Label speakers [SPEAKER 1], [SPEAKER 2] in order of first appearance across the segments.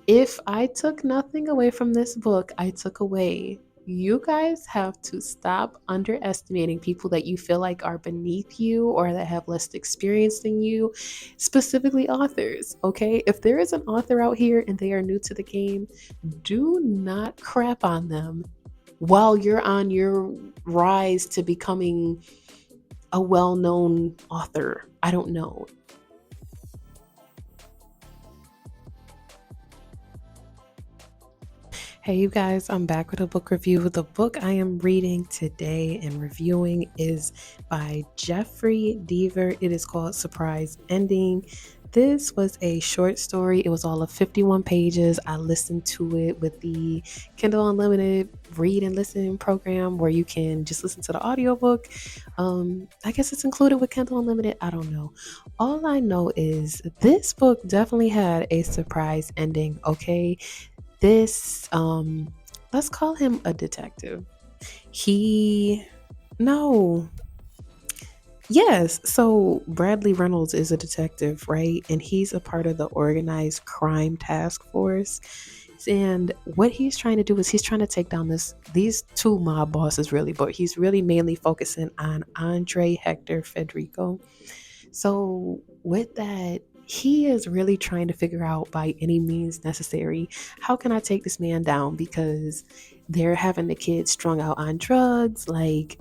[SPEAKER 1] If I took nothing away from this book, I took away you guys have to stop underestimating people that you feel like are beneath you or that have less experience than you, specifically authors. Okay, if there is an author out here and they are new to the game, do not crap on them while you're on your rise to becoming a well-known author. I don't know. Hey, you guys, I'm back with a book review. The book I am reading today and reviewing is by Jeffrey Deaver. It is called Surprise Ending. This was a short story. It was all of 51 pages. I listened to it with the Kindle Unlimited read and listen program where you can just listen to the audiobook. I guess it's included with Kindle Unlimited. I don't know. All I know is this book definitely had a surprise ending, okay? This let's call him a detective. He no. Yes, so Bradley Reynolds is a detective, right? And he's a part of the organized crime task force. And what he's trying to do is he's trying to take down these two mob bosses really, but he's really mainly focusing on Andre Hector Federico. So, with that, he is really trying to figure out by any means necessary, how can I take this man down? Because they're having the kids strung out on drugs. Like,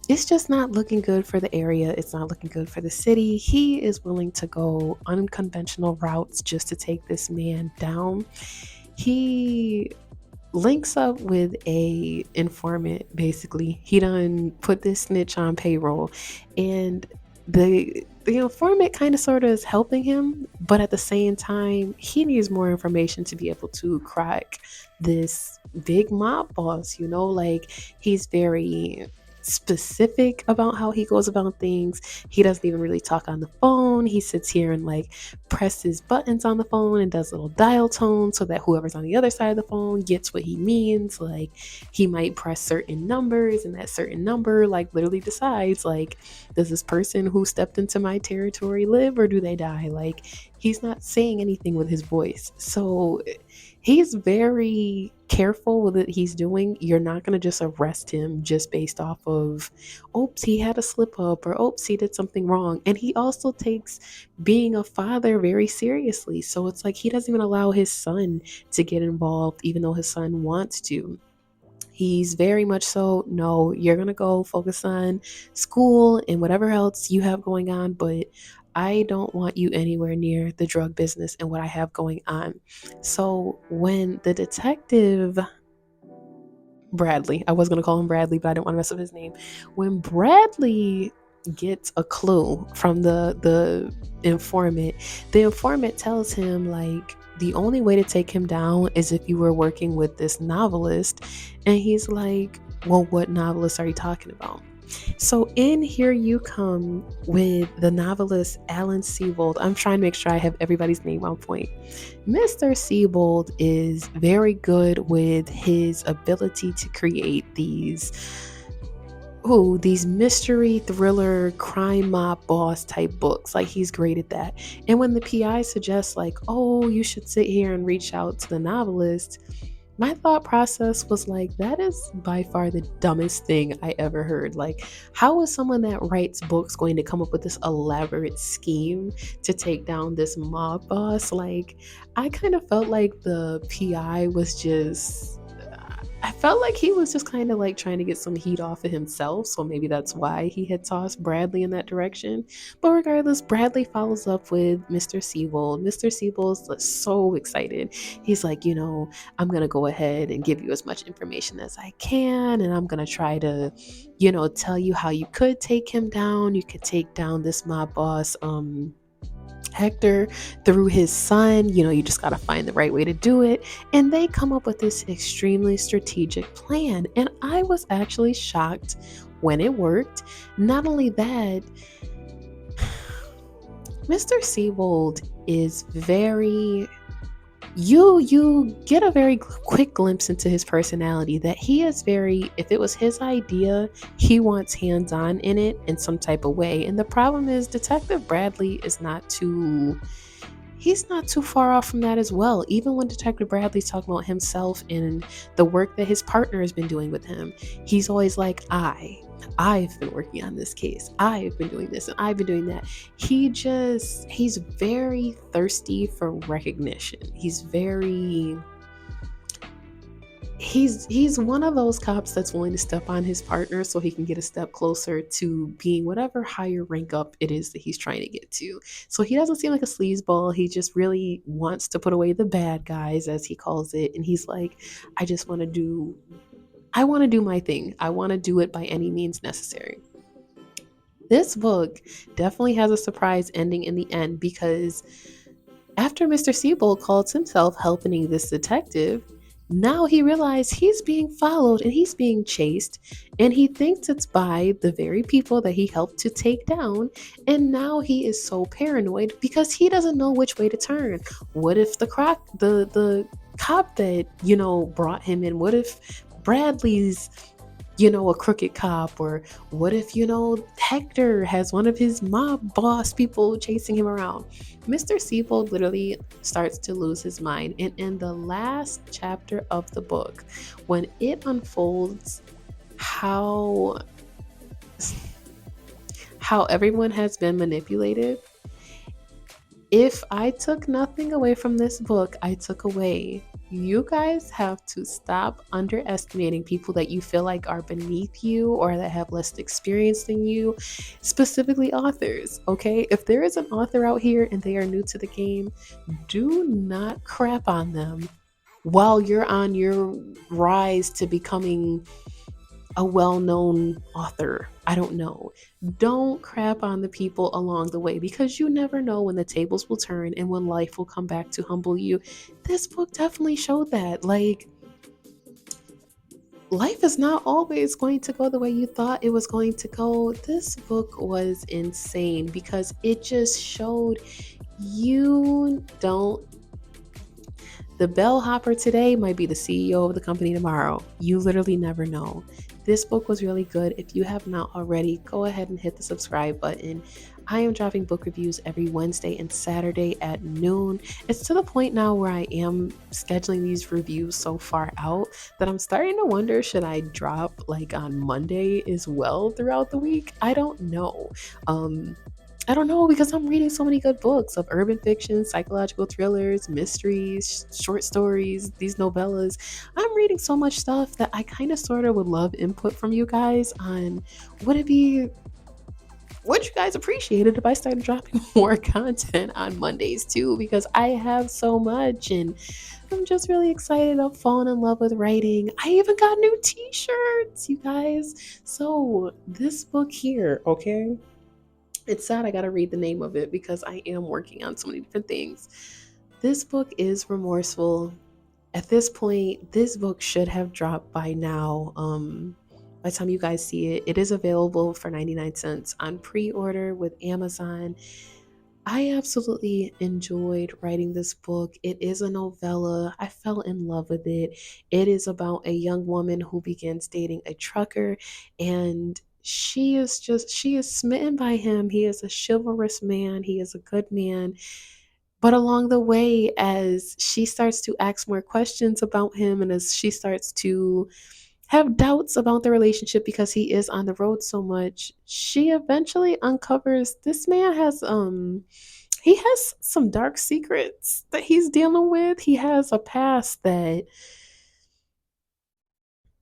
[SPEAKER 1] it's just not looking good for the area. It's not looking good for the city. He is willing to go unconventional routes just to take this man down. He links up with a informant. Basically, he done put this snitch on payroll, and the informant kind of sort of is helping him, but at the same time he needs more information to be able to crack this big mob boss. Like, he's very specific about how he goes about things. He doesn't even really talk on the phone. He sits here and like presses buttons on the phone and does little dial tones so that whoever's on the other side of the phone gets what he means. Like, he might press certain numbers, and that certain number like literally decides, like, does this person who stepped into my territory live or do they die? Like, he's not saying anything with his voice. So he's very careful with what he's doing. You're not going to just arrest him just based off of, oops, he had a slip up, or oops, he did something wrong. And he also takes being a father very seriously. So it's like he doesn't even allow his son to get involved, even though his son wants to. He's very much so, no, you're going to go focus on school and whatever else you have going on, but I don't want you anywhere near the drug business and what I have going on. So when the detective Bradley, I was going to call him Bradley, but I didn't want to mess up his name. When Bradley gets a clue from the informant tells him, like, the only way to take him down is if you were working with this novelist. And he's like, well, what novelist are you talking about? So in Here You Come with the novelist Alan Sebold. I'm trying to make sure I have everybody's name on point. Mr. Sebold is very good with his ability to create these mystery thriller crime mob boss type books. Like, he's great at that. And when the PI suggests, like, oh, you should sit here and reach out to the novelist, my thought process was like, that is by far the dumbest thing I ever heard. Like, how is someone that writes books going to come up with this elaborate scheme to take down this mob boss? Like, I kind of felt like the PI was just, I felt like he was just kind of like trying to get some heat off of himself. So maybe that's why he had tossed Bradley in that direction. But regardless, Bradley follows up with Mr. Sebold. Mr. Sebold's like so excited. He's like, I'm going to go ahead and give you as much information as I can. And I'm going to try to, tell you how you could take him down. You could take down this mob boss, Hector, through his son. You just got to find the right way to do it. And they come up with this extremely strategic plan. And I was actually shocked when it worked. Not only that, Mr. Sebold is very, you get a very quick glimpse into his personality, that he is very, if it was his idea, he wants hands-on in it in some type of way. And the problem is Detective Bradley is not too, he's not too far off from that as well. Even when Detective Bradley's talking about himself and the work that his partner has been doing with him, he's always like, I've been working on this case. I've been doing this and I've been doing that. He's very thirsty for recognition. He's one of those cops that's willing to step on his partner so he can get a step closer to being whatever higher rank up it is that he's trying to get to. So he doesn't seem like a sleazeball. He just really wants to put away the bad guys, as he calls it, and he's like, I just want to do I want to do my thing. I want to do it by any means necessary. This book definitely has a surprise ending in the end because after Mr. Siebold calls himself helping this detective, now he realizes he's being followed and he's being chased, and he thinks it's by the very people that he helped to take down. And now he is so paranoid because he doesn't know which way to turn. What if the cop that brought him in? What if Bradley's a crooked cop? Or what if, Hector has one of his mob boss people chasing him around? Mr. Siebold literally starts to lose his mind. And in the last chapter of the book, when it unfolds how everyone has been manipulated, if I took nothing away from this book, I took away, you guys have to stop underestimating people that you feel like are beneath you or that have less experience than you, specifically authors, okay? If there is an author out here and they are new to the game, do not crap on them while you're on your rise to becoming a well-known author. I don't know. Don't crap on the people along the way because you never know when the tables will turn and when life will come back to humble you. This book definitely showed that. Like, life is not always going to go the way you thought it was going to go. This book was insane because it just showed you don't the bellhopper today might be the CEO of the company tomorrow. You literally never know. This book was really good. If you have not already, go ahead and hit the subscribe button. I am dropping book reviews every Wednesday and Saturday at noon. It's to the point now where I am scheduling these reviews so far out that I'm starting to wonder, should I drop like on Monday as well throughout the week? I don't know because I'm reading so many good books of urban fiction, psychological thrillers, mysteries, short stories, these novellas. I'm reading so much stuff that I kind of sort of would love input from you guys on would it be what you guys appreciated if I started dropping more content on Mondays too, because I have so much and I'm just really excited. I'm falling in love with writing. I even got new t-shirts, you guys. So this book here, okay? It's sad I gotta read the name of it because I am working on so many different things. This book is remorseful. At this point, this book should have dropped by now. By the time you guys see it, it is available for 99 cents on pre-order with Amazon. I absolutely enjoyed writing this book. It is a novella. I fell in love with it. It is about a young woman who begins dating a trucker, and she is smitten by him. He is a chivalrous man. He is a good man. But along the way, as she starts to ask more questions about him and as she starts to have doubts about the relationship because he is on the road so much, she eventually uncovers this man has some dark secrets that he's dealing with. He has a past that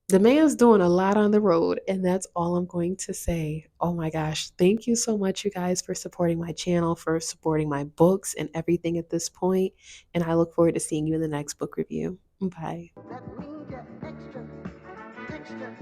[SPEAKER 1] the man's doing a lot on the road, and that's all I'm going to say. Oh my gosh, thank you so much, you guys, for supporting my channel, for supporting my books and everything at this point. And I look forward to seeing you in the next book review. Bye. That means you're extra, extra.